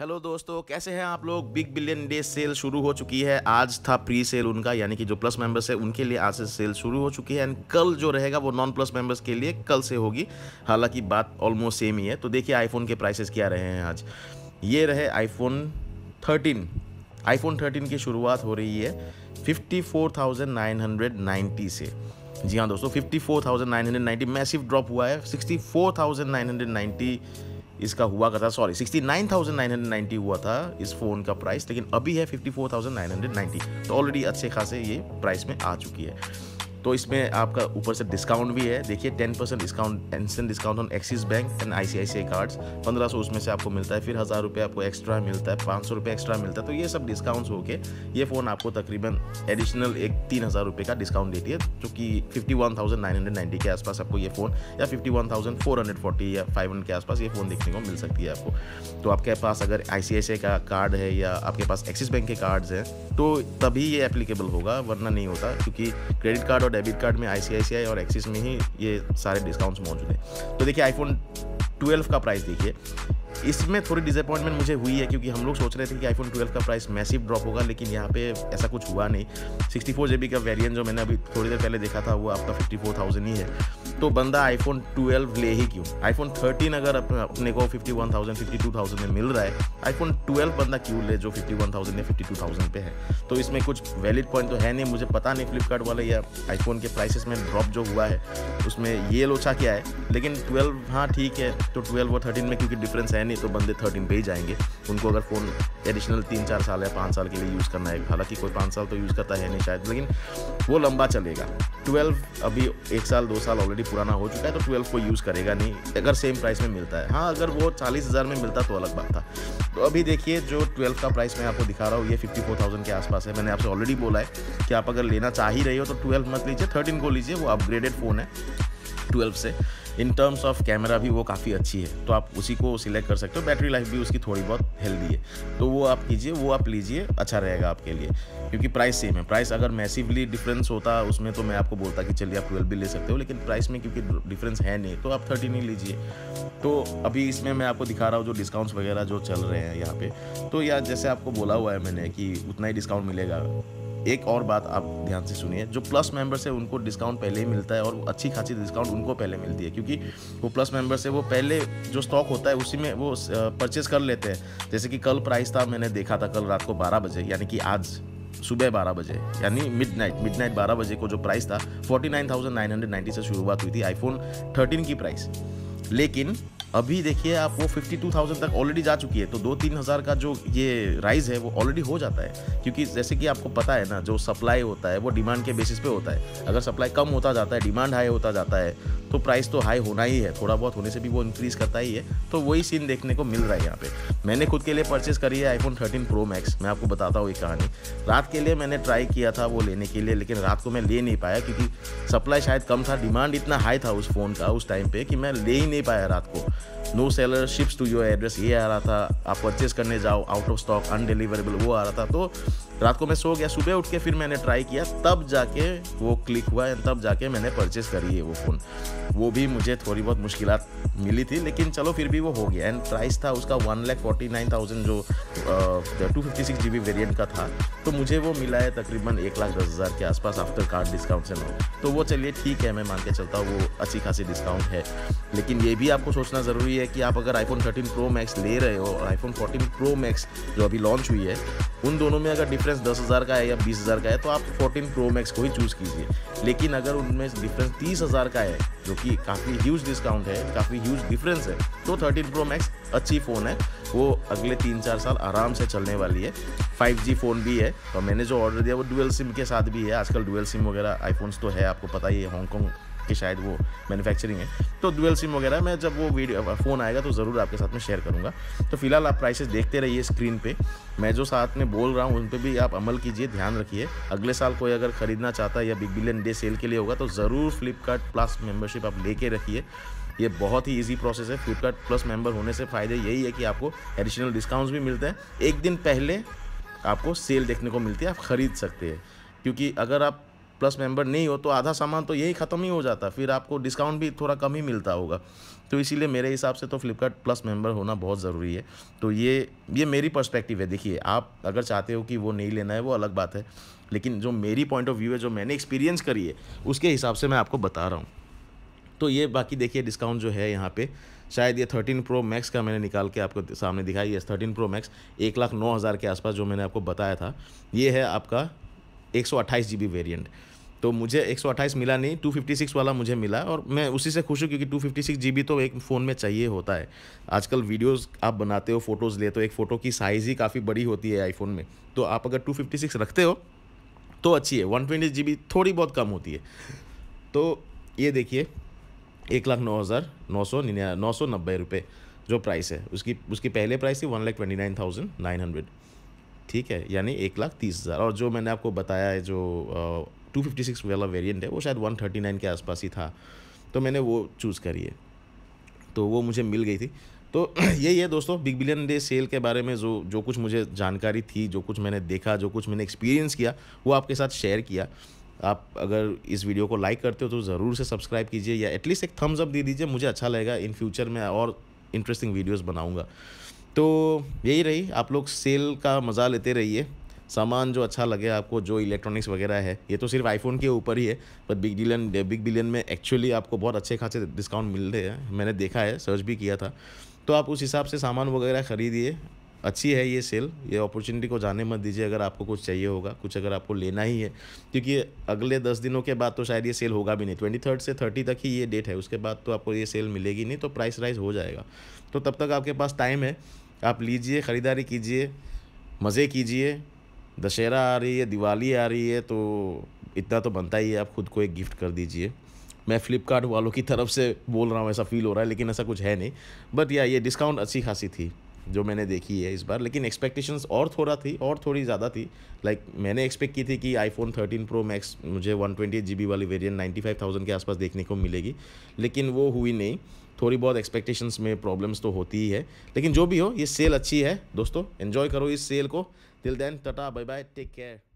Hello दोस्तों, कैसे हैं आप लोग। बिग बिलियन डे सेल शुरू हो चुकी है। आज था प्री सेल उनका, यानी कि जो प्लस मेंबर्स है उनके लिए आज से सेल शुरू हो चुकी है। एंड कल जो रहेगा वो नॉन प्लस मेंबर्स के लिए कल से होगी। हालांकि बात ऑलमोस्ट सेम ही है। तो देखिए आईफोन के प्राइसेस क्या रहे हैं आज। ये रहे आईफोन 13। आईफोन 13 की शुरुआत हो रही है 54,990 से। जी हाँ दोस्तों, 54,990 मैसिव ड्रॉप हुआ है। 64,990 इसका हुआ था, सॉरी 69,990 हुआ था इस फ़ोन का प्राइस, लेकिन अभी है 54,990। तो ऑलरेडी अच्छे खासे ये प्राइस में आ चुकी है। तो इसमें आपका ऊपर से डिस्काउंट भी है। देखिए 10% discount, instant discount on axis bank and ICICI cards. 1500 उसमें से आपको मिलता है। फिर 1000 रुपये आपको एक्स्ट्रा मिलता है, 500 रुपये एक्स्ट्रा मिलता है। तो ये सब डिस्काउंट्स होके ये फ़ोन आपको तकरीबन एडिशनल एक 3000 रुपये का डिस्काउंट देती है, जो कि 51,990 के आसपास आपको ये फ़ोन, या 51,440 या 500 के आसपास ये फ़ोन देखने को मिल सकती है आपको। तो आपके पास अगर ICICI का कार्ड है या आपके पास एक्सिस बैंक के कार्ड्स हैं तो तभी ये एप्लीकेबल होगा, वरना नहीं होता, क्योंकि क्रेडिट कार्ड और डेबिट कार्ड में ICICI और एक्सिस में ही ये सारे डिस्काउंट्स मौजूद हैं। तो देखिए आईफोन 12 का प्राइस देखिए। इसमें थोड़ी डिसअपॉइंटमेंट मुझे हुई है, क्योंकि हम लोग सोच रहे थे कि आईफोन 12 का प्राइस मैसिव ड्रॉप होगा, लेकिन यहाँ पे ऐसा कुछ हुआ नहीं। 64 GB का वेरिएंट जो मैंने अभी थोड़ी देर पहले देखा था वो आपका 54,000 ही है। तो बंदा आईफोन 12 ले ही क्यों। आईफोन 13 अगर अपने को 51,000 52,000 में मिल रहा है, आईफोन 12 बंदा क्यों ले जो 51,000 या 52,000 पे है। तो इसमें कुछ वैलिड पॉइंट तो है नहीं। मुझे पता नहीं फ्लिपकार्ट वाले या आईफोन के प्राइसेस में ड्रॉप जो हुआ है उसमें ये लोचा क्या है। लेकिन 12 हाँ ठीक है, तो 12 और 13 में क्योंकि डिफरेंस है नहीं, तो बंदे 13 पे ही जाएंगे। उनको अगर फ़ोन एडिशनल 3-4 साल या 5 साल के लिए यूज़ करना है, हालांकि कोई 5 साल तो यूज़ करता है नहीं शायद, लेकिन वो लंबा चलेगा। 12 अभी 1 साल 2 साल ऑलरेडी पुराना हो चुका है, तो 12 को यूज़ करेगा नहीं अगर सेम प्राइस में मिलता है। हाँ, अगर वो 40,000 में मिलता तो अलग बात था। तो अभी देखिए जो 12 का प्राइस मैं आपको दिखा रहा हूँ ये 54,000 के आसपास है। मैंने आपसे ऑलरेडी बोला है कि आप अगर लेना चाह ही रहे हो तो 12 मत लीजिए, 13 को लीजिए। वो अपग्रेडेड फ़ोन है 12 से। इन टर्म्स ऑफ कैमरा भी वो काफ़ी अच्छी है, तो आप उसी को सिलेक्ट कर सकते हो। बैटरी लाइफ भी उसकी थोड़ी बहुत हेल्दी है, तो वो आप कीजिए, वो आप लीजिए, अच्छा रहेगा आपके लिए, क्योंकि प्राइस सेम है। प्राइस अगर मैसिवली डिफरेंस होता उसमें तो मैं आपको बोलता कि चलिए आप 12 भी ले सकते हो, लेकिन प्राइस में क्योंकि डिफरेंस है नहीं तो आप 13 ही लीजिए। तो अभी इसमें मैं आपको दिखा रहा हूँ जो डिस्काउंट्स वगैरह जो चल रहे हैं यहाँ पे। तो यार जैसे आपको बोला हुआ है मैंने कि उतना ही डिस्काउंट मिलेगा। एक और बात आप ध्यान से सुनिए, जो प्लस मेंबर्स है उनको डिस्काउंट पहले ही मिलता है, और अच्छी खासी डिस्काउंट उनको पहले मिलती है, क्योंकि वो प्लस मेंबर्स है वो पहले जो स्टॉक होता है उसी में वो परचेस कर लेते हैं। जैसे कि कल प्राइस था, मैंने देखा था कल रात को 12 बजे, यानी कि आज सुबह 12 बजे, यानी मिडनाइट 12 बजे को जो प्राइस था 49,990 से शुरुआत हुई थी आईफोन 13 की प्राइस। लेकिन अभी देखिए आप वो 52,000 तक ऑलरेडी जा चुकी है। तो 2-3 हज़ार का जो ये राइज है वो ऑलरेडी हो जाता है, क्योंकि जैसे कि आपको पता है ना, जो सप्लाई होता है वो डिमांड के बेसिस पे होता है। अगर सप्लाई कम होता जाता है, डिमांड हाई होता जाता है, तो प्राइस तो हाई होना ही है। थोड़ा बहुत होने से भी वो इंक्रीज़ करता ही है। तो वही सीन देखने को मिल रहा है यहाँ पे। मैंने खुद के लिए परचेस करी है आईफोन 13 प्रो मैक्स। मैं आपको बताता हूँ ये कहानी। रात के लिए मैंने ट्राई किया था वो लेने के लिए, लेकिन रात को मैं ले नहीं पाया, क्योंकि सप्लाई शायद कम था, डिमांड इतना हाई था उस फ़ोन का उस टाइम पे कि मैं ले ही नहीं पाया रात को। No seller ships to your address ये आ रहा था, आप परचेस करने जाओ आउट ऑफ स्टॉक अनडिलीवरेबल वो आ रहा था। तो रात को मैं सो गया, सुबह उठ के फिर मैंने ट्राई किया, तब जाके वो क्लिक हुआ, तब जाके मैंने परचेस करी है वो फ़ोन। वो भी मुझे थोड़ी बहुत मुश्किलात मिली थी, लेकिन चलो फिर भी वो हो गया। एंड प्राइस था उसका 1,49,000 जो 256 GB वेरिएंट का था। तो मुझे वो मिला है तकरीबन 1,10,000 के आसपास आफ्टर कार्ड डिस्काउंट से नो। तो वो चलिए ठीक है, मैं मान के चलता हूँ वो अच्छी खासी डिस्काउंट है। लेकिन ये भी आपको सोचना ज़रूरी है कि आप अगर आईफोन 13 प्रो मैक्स ले रहे हो और आईफोन 14 प्रो मैक्स जो अभी लॉन्च हुई है, उन दोनों में अगर डिफरेंस 10,000 का है या 20,000 का है तो आप 14 प्रो मैक्स को ही चूज़ कीजिए। लेकिन अगर उनमें डिफरेंस 30,000 का है, जो कि काफ़ी ह्यूज डिस्काउंट है, काफ़ी ह्यूज डिफरेंस है, तो 13 प्रो मैक्स अच्छी फ़ोन है। वो अगले 3-4 साल आराम से चलने वाली है। 5G फ़ोन भी है, और मैंने जो ऑर्डर दिया वो डुअल सिम के साथ भी है। आजकल डुअल सिम वगैरह आईफोन्स तो है, आपको पता ही है, हांगकॉन्ग कि शायद वो मैन्युफैक्चरिंग है। तो डुअल सिम वगैरह मैं जब वो वीडियो फ़ोन आएगा तो ज़रूर आपके साथ में शेयर करूँगा। तो फिलहाल आप प्राइसेस देखते रहिए स्क्रीन पे। मैं जो साथ में बोल रहा हूँ उन पे भी आप अमल कीजिए, ध्यान रखिए। अगले साल कोई अगर ख़रीदना चाहता है या बिग बिलियन डे सेल के लिए होगा तो ज़रूर फ्लिपकार्ट प्लस मेंबरशिप आप लेके रखिए। ये बहुत ही ईजी प्रोसेस है। फ्लिपकार्ट प्लस मेंबर होने से फ़ायदे यही है कि आपको एडिशनल डिस्काउंट्स भी मिलते हैं। एक दिन पहले आपको सेल देखने को मिलती है, आप ख़रीद सकते हैं। क्योंकि अगर आप प्लस मेंबर नहीं हो तो आधा सामान तो यही ख़त्म ही हो जाता, फिर आपको डिस्काउंट भी थोड़ा कम ही मिलता होगा। तो इसीलिए मेरे हिसाब से तो फ्लिपकार्ट प्लस मेंबर होना बहुत ज़रूरी है। तो ये मेरी पर्सपेक्टिव है। देखिए, आप अगर चाहते हो कि वो नहीं लेना है वो अलग बात है, लेकिन जो मेरी पॉइंट ऑफ व्यू है, जो मैंने एक्सपीरियंस करी है, उसके हिसाब से मैं आपको बता रहा हूँ। तो ये बाकी देखिए डिस्काउंट जो है यहाँ पे, शायद ये 13 प्रो मैक्स का मैंने निकाल के आपको सामने दिखाई है। 13 प्रो मैक्स 1,09,000 के आसपास जो मैंने आपको बताया था, ये है आपका 128 GB वेरिएंट। तो मुझे 128 मिला नहीं, 256 वाला मुझे मिला और मैं उसी से खुश हूँ, क्योंकि 256 GB तो एक फ़ोन में चाहिए होता है। आजकल वीडियोस आप बनाते हो, फ़ोटोज़ लेते हो, एक फ़ोटो की साइज़ ही काफ़ी बड़ी होती है आईफ़ोन में, तो आप अगर 256 रखते हो तो अच्छी है। 120 GB थोड़ी बहुत कम होती है। तो ये देखिए 1,09,990 रुपये जो प्राइस है, उसकी पहले प्राइस थी 1,29,900, ठीक है, यानी 1,30,000। और जो मैंने आपको बताया है जो 256 वाला वेरिएंट है, वो शायद 139 के आसपास ही था, तो मैंने वो चूज़ करी है, तो वो मुझे मिल गई थी। तो यही है दोस्तों, बिग बिलियन डे सेल के बारे में जो कुछ मुझे जानकारी थी, जो कुछ मैंने देखा, जो कुछ मैंने एक्सपीरियंस किया, वो आपके साथ शेयर किया। आप अगर इस वीडियो को लाइक करते हो तो ज़रूर से सब्सक्राइब कीजिए, या एटलीस्ट एक थम्स अप दे दीजिए, मुझे अच्छा लगेगा। इन फ्यूचर में और इंटरेस्टिंग वीडियोस बनाऊंगा। तो यही रही, आप लोग सेल का मज़ा लेते रहिए। सामान जो अच्छा लगे आपको, जो इलेक्ट्रॉनिक्स वगैरह है, ये तो सिर्फ आईफोन के ऊपर ही है, पर बिग बिलियन में एक्चुअली आपको बहुत अच्छे खासे डिस्काउंट मिल रहे हैं, मैंने देखा है, सर्च भी किया था। तो आप उस हिसाब से सामान वगैरह ख़रीदिए। अच्छी है ये सेल, ये अपॉर्चुनिटी को जाने मत दीजिए। अगर आपको कुछ चाहिए होगा, कुछ अगर आपको लेना ही है, क्योंकि अगले 10 दिनों के बाद तो शायद ये सेल होगा भी नहीं। 23 से 30 तक ही ये डेट है, उसके बाद तो आपको ये सेल मिलेगी नहीं, तो प्राइस राइज हो जाएगा। तो तब तक आपके पास टाइम है, आप लीजिए, ख़रीदारी कीजिए, मज़े कीजिए। दशहरा आ रही है, दिवाली आ रही है, तो इतना तो बनता ही है, आप खुद को एक गिफ्ट कर दीजिए। मैं फ्लिपकार्ट वालों की तरफ से बोल रहा हूँ, ऐसा फ़ील हो रहा है, लेकिन ऐसा कुछ है नहीं। बट या ये डिस्काउंट अच्छी खासी थी जो मैंने देखी है इस बार, लेकिन एक्सपेक्टेशंस और थोड़ी ज़्यादा थी। लाइक मैंने एक्सपेक्ट की थी कि आईफोन 13 प्रो मैक्स मुझे 128 GB वाली वेरिएंट 95,000 के आसपास देखने को मिलेगी, लेकिन वो हुई नहीं। थोड़ी बहुत एक्सपेक्टेशंस में प्रॉब्लम्स तो होती ही है, लेकिन जो भी हो, ये सेल अच्छी है दोस्तों, एन्जॉय करो इस सेल को। Till then, tata, bye bye, take care.